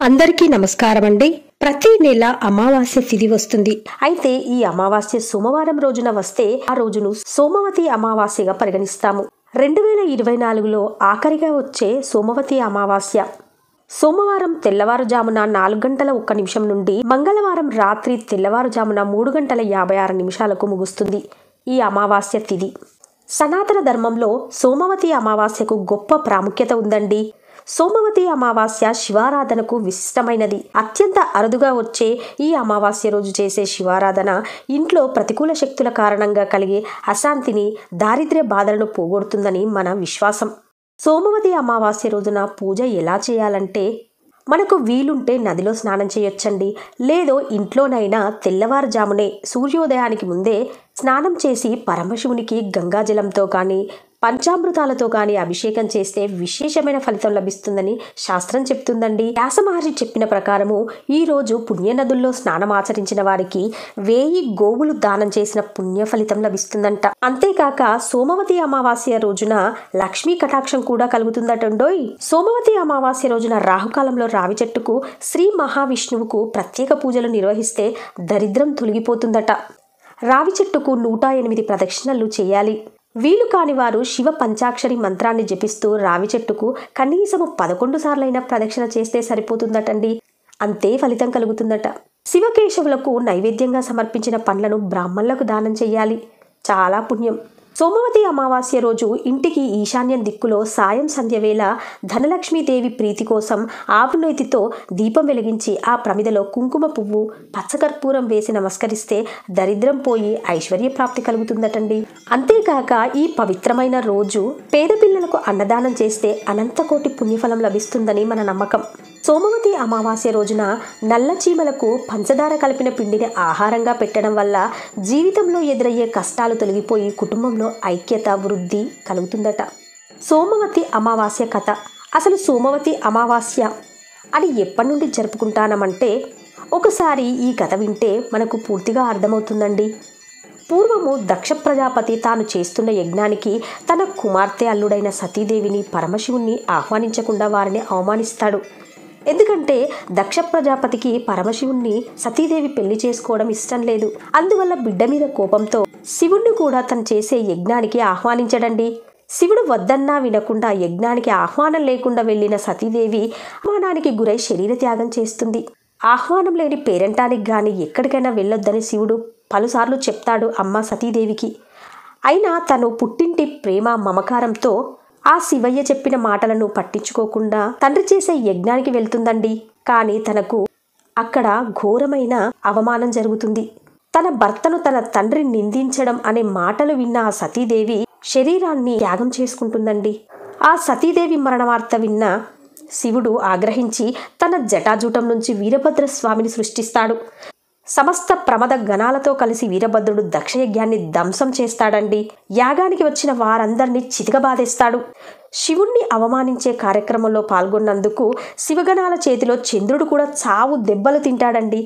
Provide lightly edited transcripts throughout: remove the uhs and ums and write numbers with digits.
అందరికీ నమస్కారం అండి. ప్రతి నెల అమావాస్య తిథి వస్తుంది. అయితే ఈ అమావాస్య సోమవారం రోజున వస్తే ఆ రోజును సోమవతి అమావాస్యగా పరిగణిస్తాము. 2024లో ఆఖరిగా వచ్చే సోమవతి అమావాస్య సోమవారం తెల్లవారుజామున 4:01 నుండి మంగళవారం రాత్రి తెల్లవారుజామున 3:56 ముగుస్తుంది. ఈ అమావాస్య తిథి సనాతన ధర్మంలో సోమవతి అమావాస్యకు గొప్ప ప్రాముఖ్యత ఉందండి. సోమవతి అమావాస్య శివారాధనకు విశిష్టమైనది. అత్యంత అరుదుగా వచ్చే ఈ అమావాస్య రోజు చేసే శివారాధన ఇంట్లో ప్రతికూల శక్తుల కారణంగా కలిగే అశాంతిని, దారిద్ర్య బాధలను పోగొడుతుందని మన విశ్వాసం. సోమవతి అమావాస్య రోజున పూజ ఎలా చేయాలంటే, మనకు వీలుంటే నదిలో స్నానం చేయొచ్చండి. లేదో ఇంట్లోనైనా తెల్లవారుజామునే సూర్యోదయానికి ముందే స్నానం చేసి పరమశివునికి గంగాజలంతో కానీ పంచామృతాలతో కానీ అభిషేకం చేస్తే విశేషమైన ఫలితం లభిస్తుందని శాస్త్రం చెప్తుందండి. వ్యాస మహర్షి చెప్పిన ప్రకారము ఈ రోజు పుణ్యనదుల్లో స్నానం ఆచరించిన వారికి 1000 గోవులు దానం చేసిన పుణ్య ఫలితం లభిస్తుందంట. అంతేకాక సోమవతి అమావాస్య రోజున లక్ష్మీ కటాక్షం కూడా కలుగుతుందటండోయ్. సోమవతి అమావాస్య రోజున రాహుకాలంలో రావి చెట్టుకు శ్రీ మహావిష్ణువుకు ప్రత్యేక పూజలు నిర్వహిస్తే దరిద్రం తొలగిపోతుందట. రావి చెట్టుకు 108 ప్రదక్షిణలు చేయాలి. వీలు కాని వారు శివ పంచాక్షరి మంత్రాన్ని జపిస్తూ రావి చెట్టుకు కనీసము 11 సార్లైనా ప్రదక్షిణ చేస్తే సరిపోతుందటండి. అంతే ఫలితం కలుగుతుందట. శివకేశవులకు నైవేద్యంగా సమర్పించిన పండ్లను బ్రాహ్మణులకు దానం చెయ్యాలి. చాలా పుణ్యం. సోమవతి అమావాస్య రోజు ఇంటికి ఈశాన్యం దిక్కులో సాయం సంధ్య వేళ ధనలక్ష్మీదేవి ప్రీతి కోసం ఆవు నేతితో దీపం వెలిగించి ఆ ప్రమిదలో కుంకుమ పువ్వు, పచ్చకర్పూరం వేసి నమస్కరిస్తే దరిద్రం పోయి ఐశ్వర్య ప్రాప్తి కలుగుతుందటండి. అంతేకాక ఈ పవిత్రమైన రోజు పేద పిల్లలకు అన్నదానం చేస్తే అనంతకోటి పుణ్యఫలం లభిస్తుందని మన నమ్మకం. సోమవతి అమావాస్య రోజున నల్ల చీమలకు పంచదార కలిపిన పిండిని ఆహారంగా పెట్టడం వల్ల జీవితంలో ఎదురయ్యే కష్టాలు తొలగిపోయి కుటుంబంలో ఐక్యత, వృద్ధి కలుగుతుందట. సోమవతి అమావాస్య కథ. అసలు సోమవతి అమావాస్య అని ఎప్పటి నుండి జరుపుకుంటానమంటే ఒకసారి ఈ కథ వింటే మనకు పూర్తిగా అర్థమవుతుందండి. పూర్వము దక్ష ప్రజాపతి తాను చేస్తున్న యజ్ఞానికి తన కుమార్తె అల్లుడైన సతీదేవిని, పరమశివుణ్ణి ఆహ్వానించకుండా వారిని అవమానిస్తాడు. ఎందుకంటే దక్ష ప్రజాపతికి పరమశివుణ్ణి సతీదేవి పెళ్లి చేసుకోవడం ఇష్టం లేదు. అందువల్ల బిడ్డ మీద కోపంతో శివుణ్ణి కూడా తను చేసే యజ్ఞానికి ఆహ్వానించడండి. శివుడు వద్దన్నా వినకుండా యజ్ఞానికి ఆహ్వానం లేకుండా వెళ్లిన సతీదేవి అవమానానికి గురై శరీర త్యాగం చేస్తుంది. ఆహ్వానం లేని పేరంటానికి గాని ఎక్కడికైనా వెళ్ళొద్దని శివుడు పలుసార్లు చెప్తాడు అమ్మ సతీదేవికి. అయినా తను పుట్టింటి ప్రేమ, మమకారంతో ఆ శివయ్య చెప్పిన మాటలను పట్టించుకోకుండా తండ్రి చేసే యజ్ఞానికి వెళ్తుందండి. కానీ తనకు అక్కడ ఘోరమైన అవమానం జరుగుతుంది. తన భర్తను తన తండ్రి నిందించడం అనే మాటలు విన్న ఆ సతీదేవి శరీరాన్ని త్యాగం చేసుకుంటుందండి. ఆ సతీదేవి మరణ వార్త విన్న శివుడు ఆగ్రహించి తన జటాజూటం నుంచి వీరభద్ర స్వామిని సృష్టిస్తాడు. సమస్త ప్రమద గణాలతో కలిసి వీరభద్రుడు దక్షయజ్ఞాన్ని ధ్వంసం చేస్తాడండి. యాగానికి వచ్చిన వారందరినీ చితకబాదేస్తాడు. శివుణ్ణి అవమానించే కార్యక్రమంలో పాల్గొన్నందుకు శివగణాల చేతిలో చంద్రుడు కూడా చావు దెబ్బలు తింటాడండి.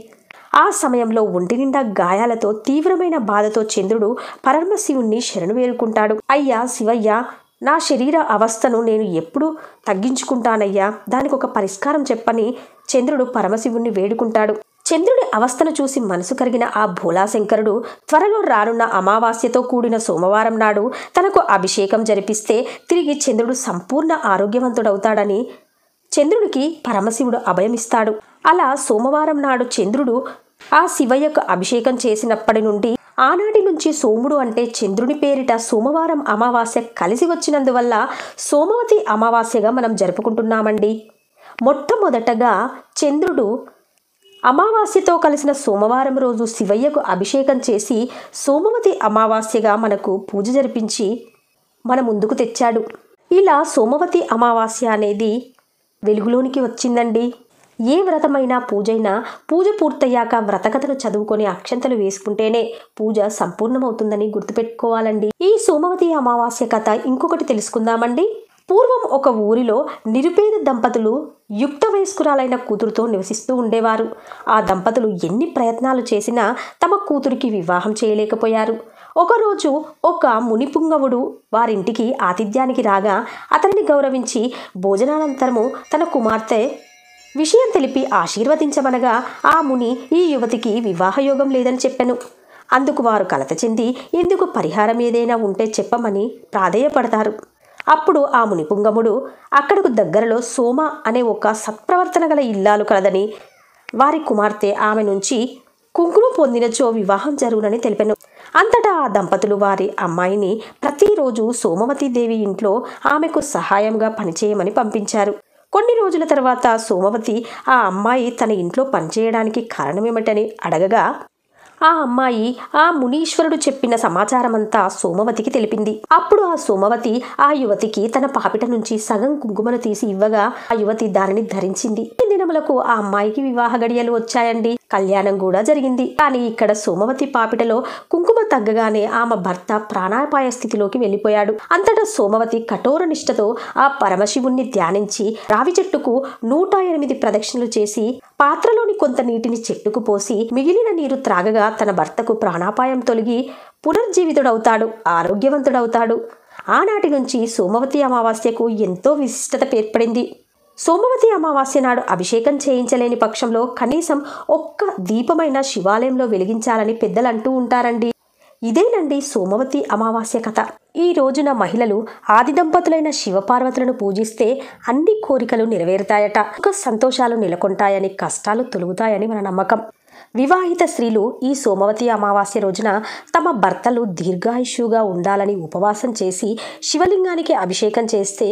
ఆ సమయంలో ఒంటి నిండా గాయాలతో తీవ్రమైన బాధతో చంద్రుడు పరమశివుణ్ణి శరణు వేడుకుంటాడు. అయ్యా శివయ్య, నా శరీర అవస్థను నేను ఎప్పుడు తగ్గించుకుంటానయ్యా, దానికి ఒక పరిష్కారం చెప్పని చంద్రుడు పరమశివుణ్ణి వేడుకుంటాడు. చంద్రుడి అవస్థను చూసి మనసు కరిగిన ఆ భోలాశంకరుడు త్వరలో రానున్న అమావాస్యతో కూడిన సోమవారం నాడు తనకు అభిషేకం జరిపిస్తే తిరిగి చంద్రుడు సంపూర్ణ ఆరోగ్యవంతుడవుతాడని చంద్రుడికి పరమశివుడు అభయమిస్తాడు. అలా సోమవారం నాడు చంద్రుడు ఆ శివయ్యకు అభిషేకం చేసినప్పటి నుండి ఆనాటి నుంచి సోముడు అంటే చంద్రుని పేరిట సోమవారం అమావాస్య కలిసి వచ్చినందువల్ల సోమవతి అమావాస్యగా మనం జరుపుకుంటున్నామండి. మొట్టమొదటగా చంద్రుడు అమావాస్యతో కలిసిన సోమవారం రోజు శివయ్యకు అభిషేకం చేసి సోమవతి అమావాస్యగా మనకు పూజ జరిపించి మన ముందుకు తెచ్చాడు. ఇలా సోమవతి అమావాస్య అనేది వెలుగులోనికి వచ్చిందండి. ఏ వ్రతమైనా పూజైనా పూజ పూర్తయ్యాక వ్రతకథను చదువుకొని అక్షంతలు వేసుకుంటేనే పూజ సంపూర్ణమవుతుందని గుర్తుపెట్టుకోవాలండి. ఈ సోమవతి అమావాస్య కథ ఇంకొకటి తెలుసుకుందామండి. పూర్వం ఒక ఊరిలో నిరుపేద దంపతులు యుక్త వయస్కురాలైన కూతురుతో నివసిస్తూ ఉండేవారు. ఆ దంపతులు ఎన్ని ప్రయత్నాలు చేసినా తమ కూతురికి వివాహం చేయలేకపోయారు. ఒకరోజు ఒక మునిపుంగవుడు వారింటికి ఆతిథ్యానికి రాగా అతనిని గౌరవించి భోజనానంతరము తన కుమార్తె విషయం తెలిపి ఆశీర్వదించమనగా ఆ ముని ఈ యువతికి వివాహయోగం లేదని చెప్పెను. అందుకు వారు కలత చెంది ఇందుకు పరిహారం ఏదైనా ఉంటే చెప్పమని ప్రాధేయపడతారు. అప్పుడు ఆ మునిపుంగముడు అక్కడకు దగ్గరలో సోమ అనే ఒక సత్ప్రవర్తన గల ఇల్లాలు కలదని, వారి కుమార్తె ఆమె నుంచి కుంకుమ పొందినచో వివాహం జరుగునని తెలిపెను. అంతటా ఆ దంపతులు వారి అమ్మాయిని ప్రతిరోజు సోమవతీదేవి ఇంట్లో ఆమెకు సహాయంగా పనిచేయమని పంపించారు. కొన్ని రోజుల తర్వాత సోమవతి ఆ అమ్మాయి తన ఇంట్లో పనిచేయడానికి కారణమేమిటని అడగగా ఆ అమ్మాయి ఆ మునీశ్వరుడు చెప్పిన సమాచారమంతా సోమవతికి తెలిపింది. అప్పుడు ఆ సోమవతి ఆ యువతికి తన పాపిట నుంచి సగం కుంకుమను తీసి ఇవ్వగా ఆ యువతి దానిని ధరించింది. ఈ దినములకు ఆ అమ్మాయికి వివాహ గడియలు వచ్చాయండి. కళ్యాణం కూడా జరిగింది. కానీ ఇక్కడ సోమవతి పాపిటలో కుంకుమ తగ్గగానే ఆమె భర్త ప్రాణాపాయ స్థితిలోకి వెళ్ళిపోయాడు. అంతటా సోమవతి కఠోర నిష్ఠతో ఆ పరమశివుణ్ణి ధ్యానించి రావి చెట్టుకు 108 ప్రదక్షిణలు చేసి పాత్రలోని కొంత నీటిని చెట్టుకు పోసి మిగిలిన నీరు త్రాగగా తన భర్తకు ప్రాణాపాయం తొలగి పునర్జీవితుడవుతాడు, ఆరోగ్యవంతుడవుతాడు. ఆనాటి నుంచి సోమవతి అమావాస్యకు ఎంతో విశిష్టత ఏర్పడింది. సోమవతి అమావాస్య నాడు అభిషేకం చేయించలేని పక్షంలో కనీసం ఒక్క దీపమైన శివాలయంలో వెలిగించాలని పెద్దలు అంటూ ఉంటారండి. ఇదేనండి సోమవతి అమావాస్య కథ. ఈ రోజున మహిళలు ఆది దంపతులైన శివపార్వతులను పూజిస్తే అన్ని కోరికలు నెరవేరుతాయట, సుఖ సంతోషాలు నెలకొంటాయని, కష్టాలు తొలగుతాయని మన నమ్మకం. వివాహిత స్త్రీలు ఈ సోమవతి అమావాస్య రోజున తమ భర్తలు దీర్ఘాయుష్యుగా ఉండాలని ఉపవాసం చేసి శివలింగానికి అభిషేకం చేస్తే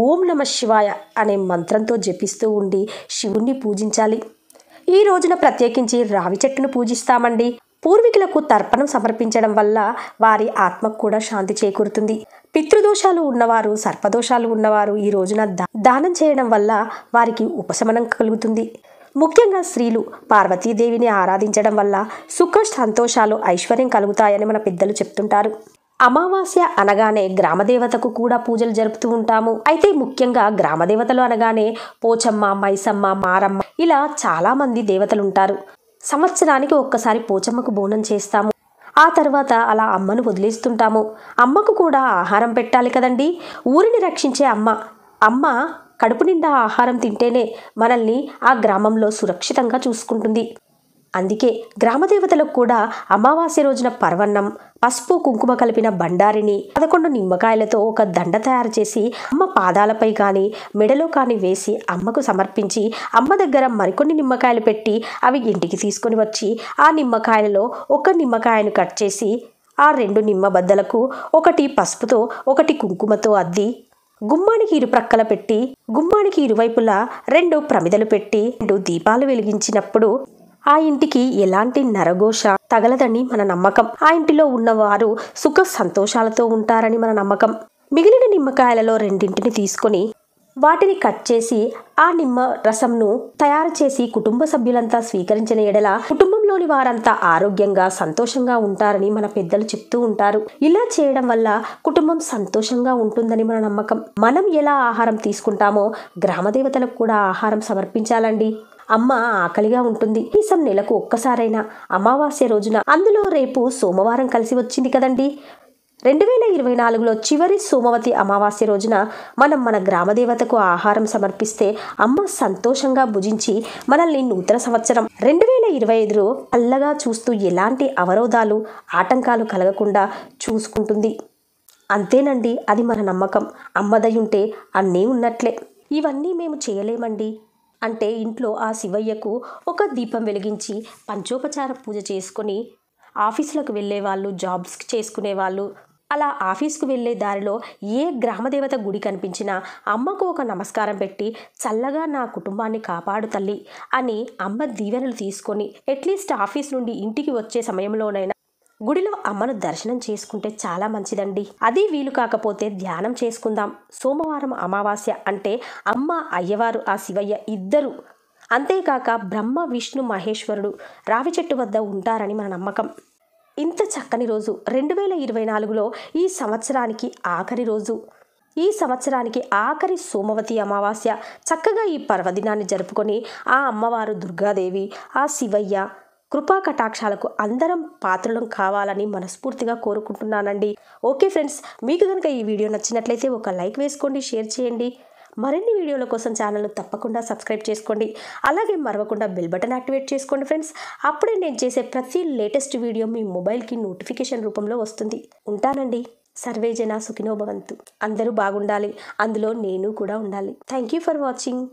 ఓం నమ శివాయ అనే మంత్రంతో జపిస్తూ ఉండి శివుణ్ణి పూజించాలి. ఈ రోజున ప్రత్యేకించి రావి చెట్టును పూజిస్తామండి. పూర్వీకులకు తర్పణం సమర్పించడం వల్ల వారి ఆత్మకు కూడా శాంతి చేకూరుతుంది. పితృదోషాలు ఉన్నవారు, సర్పదోషాలు ఉన్నవారు ఈ రోజున దానం చేయడం వల్ల వారికి ఉపశమనం కలుగుతుంది. ముఖ్యంగా స్త్రీలు పార్వతీదేవిని ఆరాధించడం వల్ల సుఖ సంతోషాలు, ఐశ్వర్యం కలుగుతాయని మన పెద్దలు చెప్తుంటారు. అమావాస్య అనగానే గ్రామదేవతకు కూడా పూజలు జరుపుతూ ఉంటాము. అయితే ముఖ్యంగా గ్రామదేవతలు అనగానే పోచమ్మ, మైసమ్మ, మారమ్మ ఇలా చాలా మంది దేవతలు ఉంటారు. సంవత్సరానికి ఒక్కసారి పోచమ్మకు బోనం చేస్తాము. ఆ తర్వాత అలా అమ్మను వదిలేస్తుంటాము. అమ్మకు కూడా ఆహారం పెట్టాలి కదండి. ఊరిని రక్షించే అమ్మ కడుపు నిండా ఆహారం తింటేనే మనల్ని ఆ గ్రామంలో సురక్షితంగా చూసుకుంటుంది. అందుకే గ్రామదేవతలకు కూడా అమావాస్య రోజున పర్వన్నం, పసుపు కుంకుమ కలిపిన బండారిని 11 నిమ్మకాయలతో ఒక దండ తయారు చేసి అమ్మ పాదాలపై కానీ మెడలో కానీ వేసి అమ్మకు సమర్పించి అమ్మ దగ్గర మరికొన్ని నిమ్మకాయలు పెట్టి అవి ఇంటికి తీసుకొని వచ్చి ఆ నిమ్మకాయలలో ఒక నిమ్మకాయను కట్ చేసి ఆ 2 నిమ్మ బద్దలకు ఒకటి పసుపుతో ఒకటి కుంకుమతో అద్ది గుమ్మానికి ఇరుప్రక్కల పెట్టి గుమ్మానికి ఇరువైపులా 2 ప్రమిదలు పెట్టి 2 దీపాలు వెలిగించినప్పుడు ఆ ఇంటికి ఎలాంటి నరఘోష తగలదని మన నమ్మకం. ఆ ఇంటిలో ఉన్నవారు సుఖ సంతోషాలతో ఉంటారని మన నమ్మకం. మిగిలిన నిమ్మకాయలలో 2 తీసుకొని వాటిని కట్ చేసి ఆ నిమ్మ రసంను తయారు చేసి కుటుంబ సభ్యులంతా స్వీకరించిన ఎడల కుటుంబంలోని వారంతా ఆరోగ్యంగా సంతోషంగా ఉంటారని మన పెద్దలు చెప్తూ ఉంటారు. ఇలా చేయడం వల్ల కుటుంబం సంతోషంగా ఉంటుందని మన నమ్మకం. మనం ఎలా ఆహారం తీసుకుంటామో గ్రామదేవతలకు కూడా ఆహారం సమర్పించాలండి. అమ్మ ఆకలిగా ఉంటుంది. కనీసం నెలకు ఒక్కసారైనా అమావాస్య రోజున, అందులో రేపు సోమవారం కలిసి వచ్చింది కదండి. 2024లో చివరి సోమవతి అమావాస్య రోజున మనం మన గ్రామదేవతకు ఆహారం సమర్పిస్తే అమ్మ సంతోషంగా భుజించి మనల్ని నూతన సంవత్సరం 2025లో చల్లగా చూస్తూ ఎలాంటి అవరోధాలు, ఆటంకాలు కలగకుండా చూసుకుంటుంది. అంతేనండి, అది మన నమ్మకం. అమ్మదయుంటే అన్నీ ఉన్నట్లే. ఇవన్నీ మేము చేయలేమండి అంటే ఇంట్లో ఆ శివయ్యకు ఒక దీపం వెలిగించి పంచోపచార పూజ చేసుకొని ఆఫీసులకు వెళ్ళేవాళ్ళు, జాబ్స్కి చేసుకునేవాళ్ళు, అలా ఆఫీస్కు వెళ్ళే దారిలో ఏ గ్రామదేవత గుడి కనిపించినా అమ్మకు ఒక నమస్కారం పెట్టి చల్లగా నా కుటుంబాన్ని కాపాడు తల్లి అని అమ్మ దీవెనలు తీసుకొని అట్లీస్ట్ ఆఫీస్ నుండి ఇంటికి వచ్చే సమయంలోనైనా గుడిలో అమ్మను దర్శనం చేసుకుంటే చాలా మంచిదండి. అది వీలు కాకపోతే ధ్యానం చేసుకుందాం. సోమవారం అమావాస్య అంటే అమ్మ, అయ్యవారు, ఆ శివయ్య ఇద్దరు, అంతేకాక బ్రహ్మ, విష్ణు, మహేశ్వరుడు రావి చెట్టు వద్ద ఉంటారని మన నమ్మకం. ఇంత చక్కని రోజు 2024లో ఈ సంవత్సరానికి ఆఖరి రోజు, ఈ సంవత్సరానికి ఆఖరి సోమవతి అమావాస్య. చక్కగా ఈ పర్వదినాన్ని జరుపుకొని ఆ అమ్మవారు దుర్గాదేవి, ఆ శివయ్య కృపా కటాక్షాలకు అందరం పాత్రలం కావాలని మనస్ఫూర్తిగా కోరుకుంటున్నానండి. ఓకే ఫ్రెండ్స్, మీకు కనుక ఈ వీడియో నచ్చినట్లయితే ఒక లైక్ వేసుకోండి, షేర్ చేయండి. మరిన్ని వీడియోల కోసం ఛానల్ను తప్పకుండా సబ్స్క్రైబ్ చేసుకోండి. అలాగే మరవకుండా బెల్ బటన్ యాక్టివేట్ చేసుకోండి ఫ్రెండ్స్. అప్పుడే నేను చేసే ప్రతి లేటెస్ట్ వీడియో మీ మొబైల్కి నోటిఫికేషన్ రూపంలో వస్తుంది. ఉంటానండి. సర్వే జన సుఖినో భవంతు. అందరూ బాగుండాలి, అందులో నేను కూడా ఉండాలి. Thank you for watching.